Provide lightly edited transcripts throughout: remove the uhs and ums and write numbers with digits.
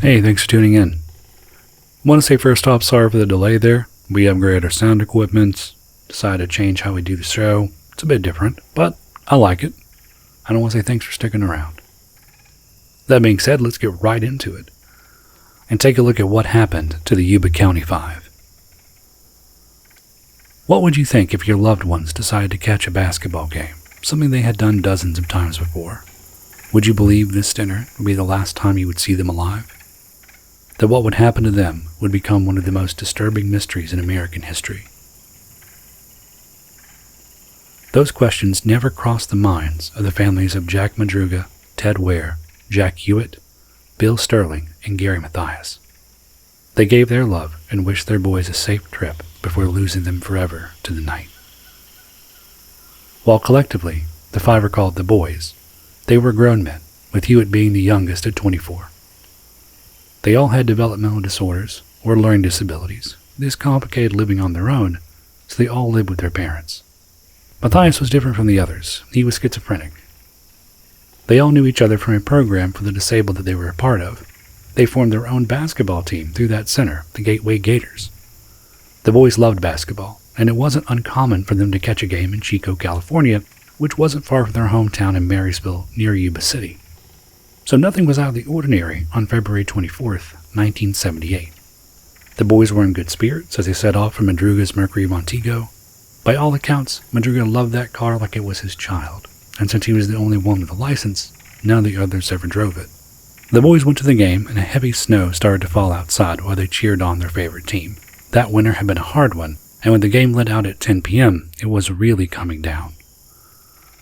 Hey, thanks for tuning in. Want to say first off, sorry for the delay there. We upgraded our sound equipment, decided to change how we do the show. It's a bit different, but I like it. I don't want to say thanks for sticking around. That being said, let's get right into it and take a look at what happened to the Yuba County Five. What would you think if your loved ones decided to catch a basketball game, something they had done dozens of times before? Would you believe this dinner would be the last time you would see them alive? That what would happen to them would become one of the most disturbing mysteries in American history? Those questions never crossed the minds of the families of Jack Madruga, Ted Ware, Jack Hewitt, Bill Sterling, and Gary Mathias. They gave their love and wished their boys a safe trip before losing them forever to the night. While collectively, the five are called the boys, they were grown men, with Hewitt being the youngest at 24. They all had developmental disorders or learning disabilities. This complicated living on their own, so they all lived with their parents. Mathias was different from the others. He was schizophrenic. They all knew each other from a program for the disabled that they were a part of. They formed their own basketball team through that center, the Gateway Gators. The boys loved basketball, and it wasn't uncommon for them to catch a game in Chico, California, which wasn't far from their hometown in Marysville, near Yuba City. So nothing was out of the ordinary on February 24th, 1978. The boys were in good spirits as they set off from Madruga's Mercury Montego. By all accounts, Madruga loved that car like it was his child, and since he was the only one with a license, none of the others ever drove it. The boys went to the game, and a heavy snow started to fall outside while they cheered on their favorite team. That winter had been a hard one, and when the game let out at 10 p.m., it was really coming down.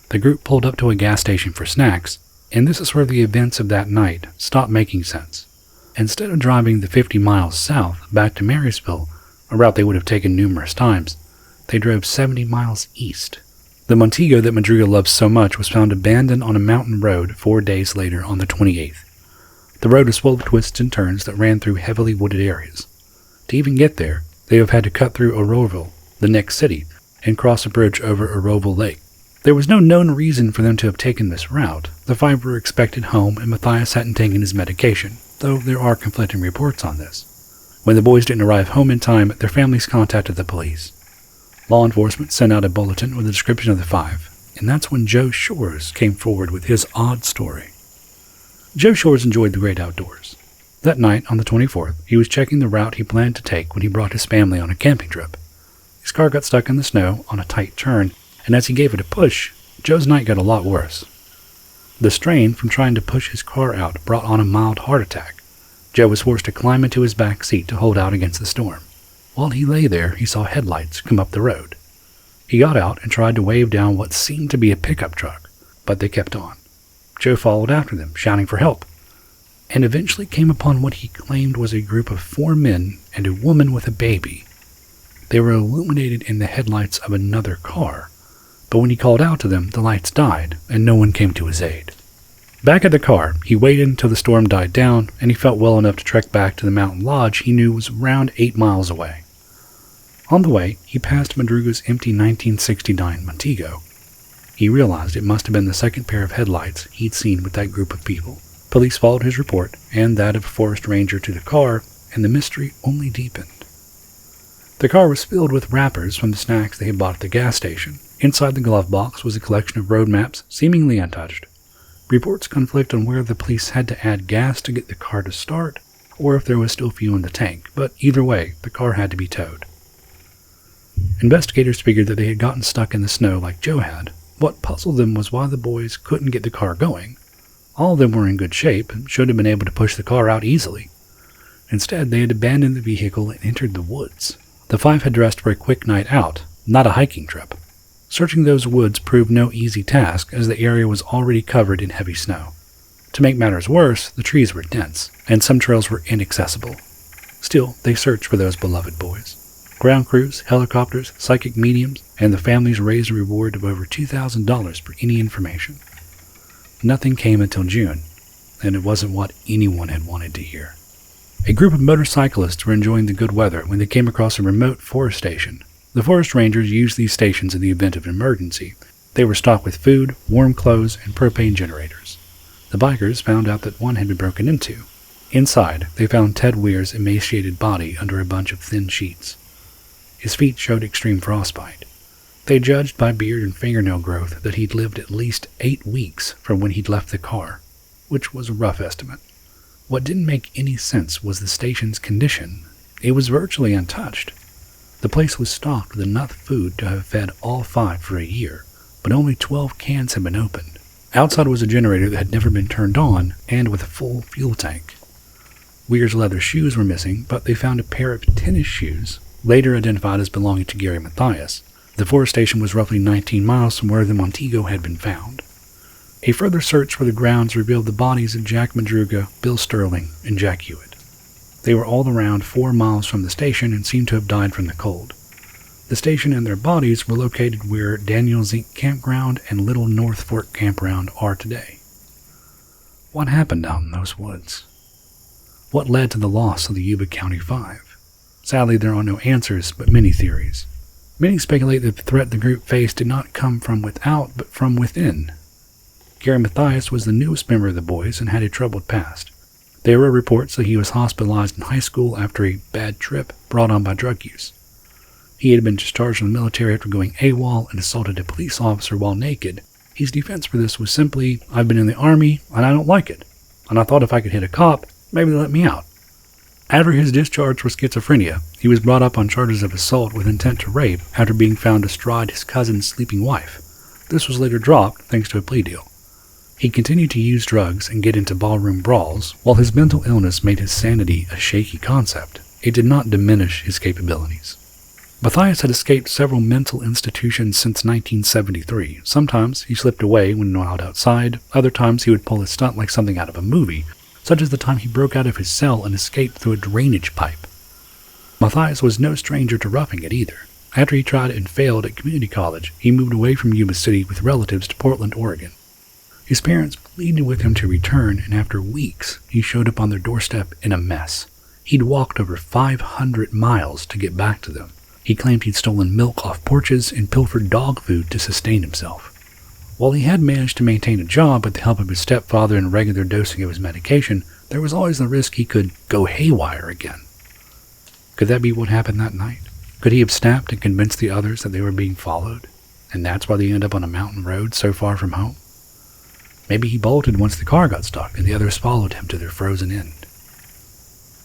The group pulled up to a gas station for snacks, and this is where the events of that night stopped making sense. Instead of driving the 50 miles south back to Marysville, a route they would have taken numerous times, they drove 70 miles east. The Montego that Madruga loved so much was found abandoned on a mountain road 4 days later on the 28th. The road was full of twists and turns that ran through heavily wooded areas. To even get there, they have had to cut through Oroville, the next city, and cross a bridge over Oroville Lake. There was no known reason for them to have taken this route. The five were expected home, and Mathias hadn't taken his medication, though there are conflicting reports on this. When the boys didn't arrive home in time, their families contacted the police. Law enforcement sent out a bulletin with a description of the five, and that's when Joe Shores came forward with his odd story. Joe Shores enjoyed the great outdoors. That night, on the 24th, he was checking the route he planned to take when he brought his family on a camping trip. His car got stuck in the snow on a tight turn, and as he gave it a push, Joe's night got a lot worse. The strain from trying to push his car out brought on a mild heart attack. Joe was forced to climb into his back seat to hold out against the storm. While he lay there, he saw headlights come up the road. He got out and tried to wave down what seemed to be a pickup truck, but they kept on. Joe followed after them, shouting for help, and eventually came upon what he claimed was a group of 4 men and a woman with a baby. They were illuminated in the headlights of another car, but when he called out to them, the lights died, and no one came to his aid. Back at the car, he waited until the storm died down, and he felt well enough to trek back to the mountain lodge he knew was around 8 miles away. On the way, he passed Madruga's empty 1969 Montego. He realized it must have been the second pair of headlights he'd seen with that group of people. Police followed his report, and that of a forest ranger, to the car, and the mystery only deepened. The car was filled with wrappers from the snacks they had bought at the gas station. Inside the glove box was a collection of road maps, seemingly untouched. Reports conflict on whether the police had to add gas to get the car to start, or if there was still fuel in the tank, but either way, the car had to be towed. Investigators figured that they had gotten stuck in the snow like Joe had. What puzzled them was why the boys couldn't get the car going. All of them were in good shape and should have been able to push the car out easily. Instead, they had abandoned the vehicle and entered the woods. The five had dressed for a quick night out, not a hiking trip. Searching those woods proved no easy task, as the area was already covered in heavy snow. To make matters worse, the trees were dense, and some trails were inaccessible. Still, they searched for those beloved boys. Ground crews, helicopters, psychic mediums, and the families raised a reward of over $2,000 for any information. Nothing came until June, and it wasn't what anyone had wanted to hear. A group of motorcyclists were enjoying the good weather when they came across a remote forest station. The forest rangers used these stations in the event of an emergency. They were stocked with food, warm clothes, and propane generators. The bikers found out that one had been broken into. Inside, they found Ted Weir's emaciated body under a bunch of thin sheets. His feet showed extreme frostbite. They judged by beard and fingernail growth that he'd lived at least 8 weeks from when he'd left the car, which was a rough estimate. What didn't make any sense was the station's condition. It was virtually untouched. The place was stocked with enough food to have fed all 5 for a year, but only 12 cans had been opened. Outside was a generator that had never been turned on, and with a full fuel tank. Weir's leather shoes were missing, but they found a pair of tennis shoes, later identified as belonging to Gary Mathias. The forest station was roughly 19 miles from where the Montego had been found. A further search for the grounds revealed the bodies of Jack Madruga, Bill Sterling, and Jack Hewitt. They were all around 4 miles from the station and seemed to have died from the cold. The station and their bodies were located where Daniel Zink Campground and Little North Fork Campground are today. What happened out in those woods? What led to the loss of the Yuba County Five? Sadly, there are no answers, but many theories. Many speculate that the threat the group faced did not come from without, but from within. Gary Mathias was the newest member of the boys and had a troubled past. There were reports that he was hospitalized in high school after a bad trip brought on by drug use. He had been discharged from the military after going AWOL and assaulted a police officer while naked. His defense for this was simply, "I've been in the Army, and I don't like it. And I thought if I could hit a cop, maybe they'd let me out." After his discharge for schizophrenia, he was brought up on charges of assault with intent to rape after being found astride his cousin's sleeping wife. This was later dropped thanks to a plea deal. He continued to use drugs and get into ballroom brawls, while his mental illness made his sanity a shaky concept. It did not diminish his capabilities. Mathias had escaped several mental institutions since 1973. Sometimes he slipped away when not outside, other times he would pull a stunt like something out of a movie, such as the time he broke out of his cell and escaped through a drainage pipe. Mathias was no stranger to roughing it either. After he tried and failed at community college, he moved away from Yuba City with relatives to Portland, Oregon. His parents pleaded with him to return, and after weeks, he showed up on their doorstep in a mess. He'd walked over 500 miles to get back to them. He claimed he'd stolen milk off porches and pilfered dog food to sustain himself. While he had managed to maintain a job with the help of his stepfather and regular dosing of his medication, there was always the risk he could go haywire again. Could that be what happened that night? Could he have snapped and convinced the others that they were being followed, and that's why they ended up on a mountain road so far from home? Maybe he bolted once the car got stuck and the others followed him to their frozen end.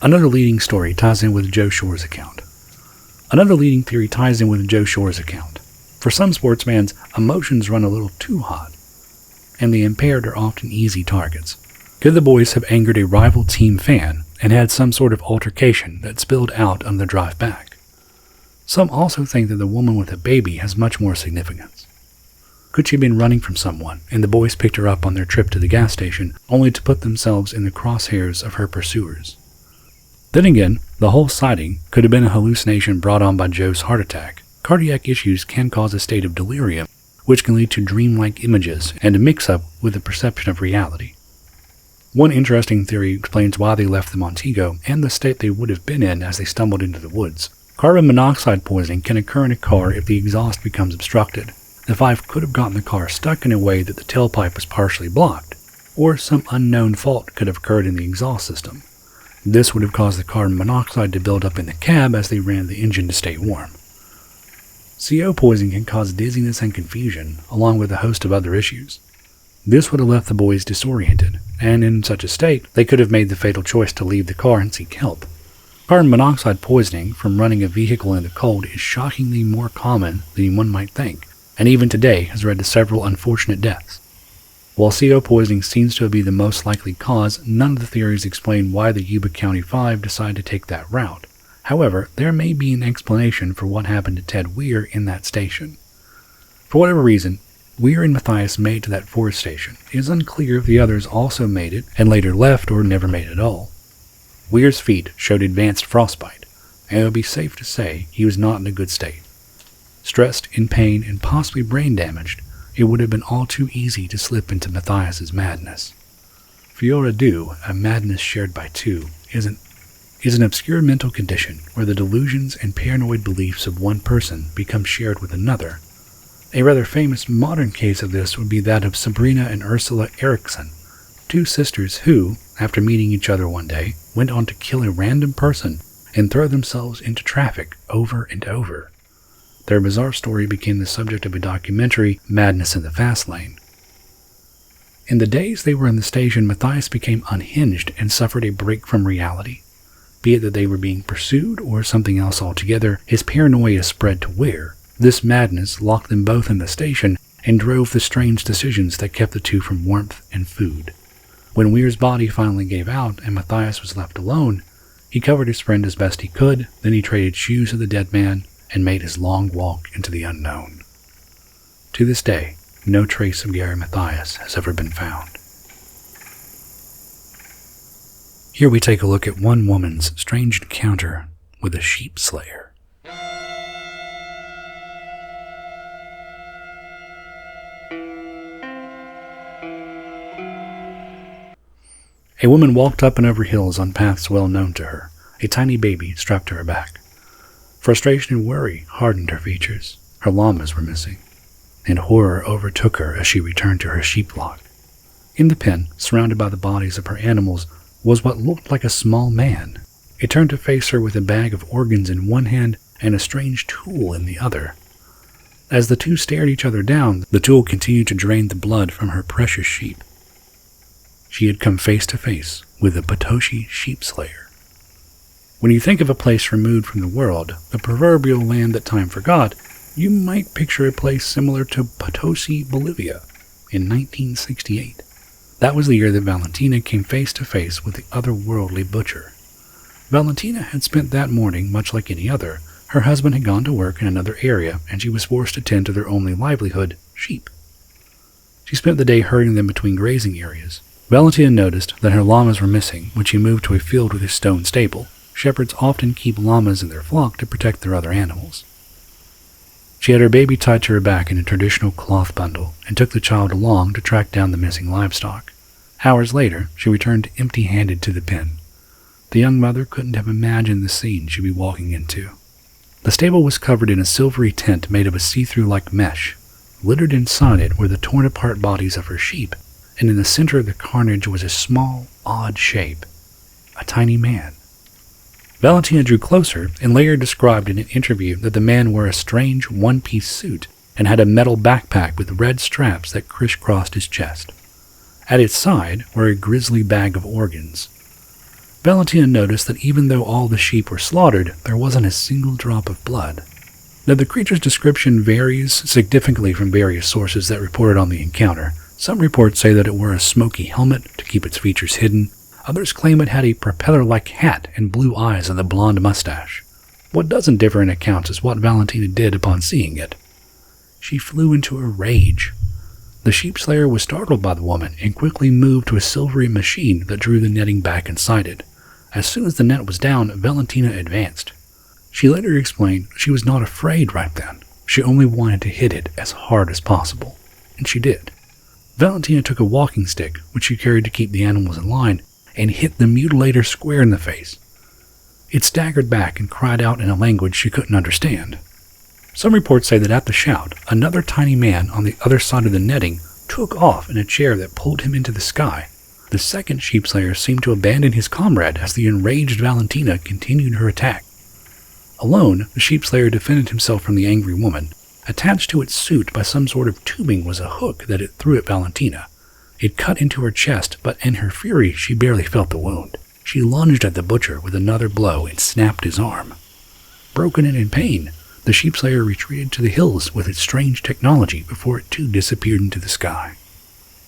Another leading story ties in with Joe Shore's account. Another leading theory ties in with Joe Shore's account. For some sportsmen, emotions run a little too hot, and the impaired are often easy targets. Could the boys have angered a rival team fan and had some sort of altercation that spilled out on the drive back? Some also think that the woman with a baby has much more significance. Could she have been running from someone, and the boys picked her up on their trip to the gas station, only to put themselves in the crosshairs of her pursuers? Then again, the whole sighting could have been a hallucination brought on by Joe's heart attack. Cardiac issues can cause a state of delirium, which can lead to dreamlike images and a mix-up with the perception of reality. One interesting theory explains why they left the Montego and the state they would have been in as they stumbled into the woods. Carbon monoxide poisoning can occur in a car if the exhaust becomes obstructed. The five could have gotten the car stuck in a way that the tailpipe was partially blocked, or some unknown fault could have occurred in the exhaust system. This would have caused the carbon monoxide to build up in the cab as they ran the engine to stay warm. CO poisoning can cause dizziness and confusion, along with a host of other issues. This would have left the boys disoriented, and in such a state, they could have made the fatal choice to leave the car and seek help. Carbon monoxide poisoning from running a vehicle in the cold is shockingly more common than one might think, and even today has led to several unfortunate deaths. While CO poisoning seems to be the most likely cause, none of the theories explain why the Yuba County Five decided to take that route. However, there may be an explanation for what happened to Ted Weir in that station. For whatever reason, Weir and Mathias made to that forest station. It is unclear if the others also made it and later left or never made it at all. Weir's feet showed advanced frostbite, and it would be safe to say he was not in a good state. Stressed, in pain, and possibly brain damaged, it would have been all too easy to slip into Mathias's madness. Fiora du, a madness shared by two, is an obscure mental condition where the delusions and paranoid beliefs of one person become shared with another. A rather famous modern case of this would be that of Sabrina and Ursula Eriksson. two sisters who, after meeting each other one day, went on to kill a random person and throw themselves into traffic over and over. Their bizarre story became the subject of a documentary, Madness in the Fast Lane. In the days they were in the station, Matthias became unhinged and suffered a break from reality. Be it that they were being pursued or something else altogether, his paranoia spread to Weir. This madness locked them both in the station and drove the strange decisions that kept the two from warmth and food. When Weir's body finally gave out and Matthias was left alone, he covered his friend as best he could, then he traded shoes of the dead man and made his long walk into the unknown. To this day, no trace of Gary Matthias has ever been found. Here we take a look at one woman's strange encounter with a Sheepslayer. A woman walked up and over hills on paths well known to her, a tiny baby strapped to her back. Frustration and worry hardened her features. Her llamas were missing, and horror overtook her as she returned to her sheeplock. In the pen, surrounded by the bodies of her animals, was what looked like a small man. It turned to face her with a bag of organs in one hand and a strange tool in the other. As the two stared each other down, the tool continued to drain the blood from her precious sheep. She had come face to face with the Potosi Sheepslayer. When you think of a place removed from the world, the proverbial land that time forgot, you might picture a place similar to Potosi, Bolivia, in 1968. That was the year that Valentina came face to face with the otherworldly butcher. Valentina had spent that morning much like any other. Her husband had gone to work in another area, and she was forced to tend to their only livelihood, sheep. She spent the day herding them between grazing areas. Valentina noticed that her llamas were missing when she moved to a field with a stone stable. Shepherds often keep llamas in their flock to protect their other animals. She had her baby tied to her back in a traditional cloth bundle and took the child along to track down the missing livestock. Hours later, she returned empty-handed to the pen. The young mother couldn't have imagined the scene she'd be walking into. The stable was covered in a silvery tent made of a see-through-like mesh. Littered inside it were the torn-apart bodies of her sheep, and in the center of the carnage was a small, odd shape. A tiny man. Valentina drew closer, and later described in an interview that the man wore a strange one-piece suit and had a metal backpack with red straps that crisscrossed his chest. At its side were a grisly bag of organs. Valentina noticed that even though all the sheep were slaughtered, there wasn't a single drop of blood. Now, the creature's description varies significantly from various sources that reported on the encounter. Some reports say that it wore a smoky helmet to keep its features hidden. Others claim it had a propeller-like hat and blue eyes and a blonde mustache. What doesn't differ in accounts is what Valentina did upon seeing it. She flew into a rage. The Sheepslayer was startled by the woman and quickly moved to a silvery machine that drew the netting back inside it. As soon as the net was down, Valentina advanced. She later explained she was not afraid right then. She only wanted to hit it as hard as possible. And she did. Valentina took a walking stick, which she carried to keep the animals in line, and hit the mutilator square in the face. It staggered back and cried out in a language she couldn't understand. Some reports say that at the shout, another tiny man on the other side of the netting took off in a chair that pulled him into the sky. The second Sheepslayer seemed to abandon his comrade as the enraged Valentina continued her attack. Alone, the Sheepslayer defended himself from the angry woman. Attached to its suit by some sort of tubing was a hook that it threw at Valentina. It cut into her chest, but in her fury she barely felt the wound. She lunged at the butcher with another blow and snapped his arm. Broken and in pain, the Sheepslayer retreated to the hills with its strange technology before it too disappeared into the sky.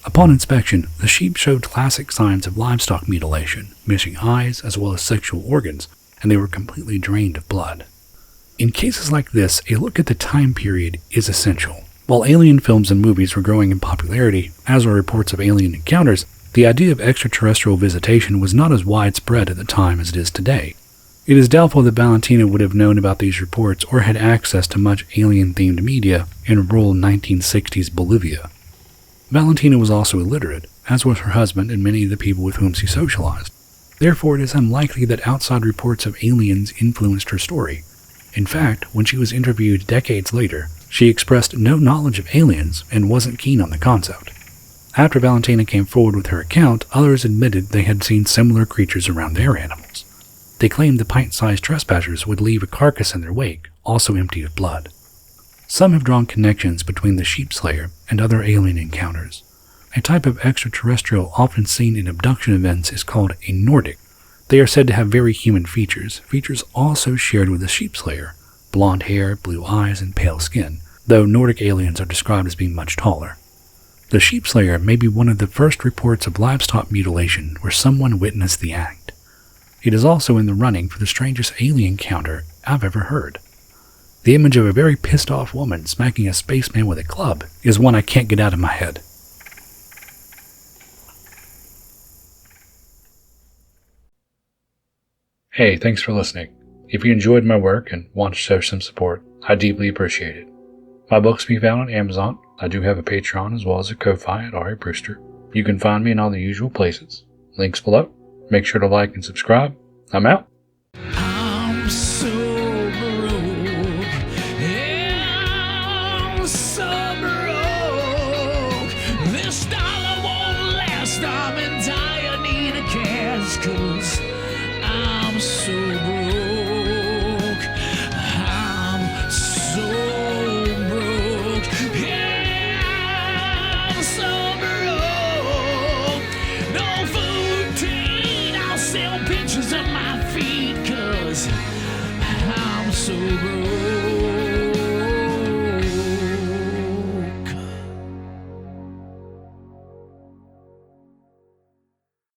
Upon inspection, the sheep showed classic signs of livestock mutilation, missing eyes as well as sexual organs, and they were completely drained of blood. In cases like this, a look at the time period is essential. While alien films and movies were growing in popularity, as were reports of alien encounters, the idea of extraterrestrial visitation was not as widespread at the time as it is today. It is doubtful that Valentina would have known about these reports or had access to much alien-themed media in rural 1960s Bolivia. Valentina was also illiterate, as was her husband and many of the people with whom she socialized. Therefore, it is unlikely that outside reports of aliens influenced her story. In fact, when she was interviewed decades later, she expressed no knowledge of aliens and wasn't keen on the concept. After Ballantine came forward with her account, others admitted they had seen similar creatures around their animals. They claimed the pint-sized trespassers would leave a carcass in their wake, also empty of blood. Some have drawn connections between the Sheepslayer and other alien encounters. A type of extraterrestrial often seen in abduction events is called a Nordic. They are said to have very human features also shared with the Sheepslayer: blonde hair, blue eyes, and pale skin, though Nordic aliens are described as being much taller. The Sheepslayer may be one of the first reports of livestock mutilation where someone witnessed the act. It is also in the running for the strangest alien encounter I've ever heard. The image of a very pissed-off woman smacking a spaceman with a club is one I can't get out of my head. Hey, thanks for listening. If you enjoyed my work and want to show some support, I deeply appreciate it. My books can be found on Amazon. I do have a Patreon as well as a Ko-Fi at R.A.Brewster. You can find me in all the usual places. Links below. Make sure to like and subscribe. I'm out. I'm so broke. Yeah, I'm so broke. This dollar won't last. I'm in dire need of cash, 'cause I'm so broke. I'm so broke. Yeah, I'm so broke. No food to eat. I'll sell pictures of my feet, 'cause I'm so broke.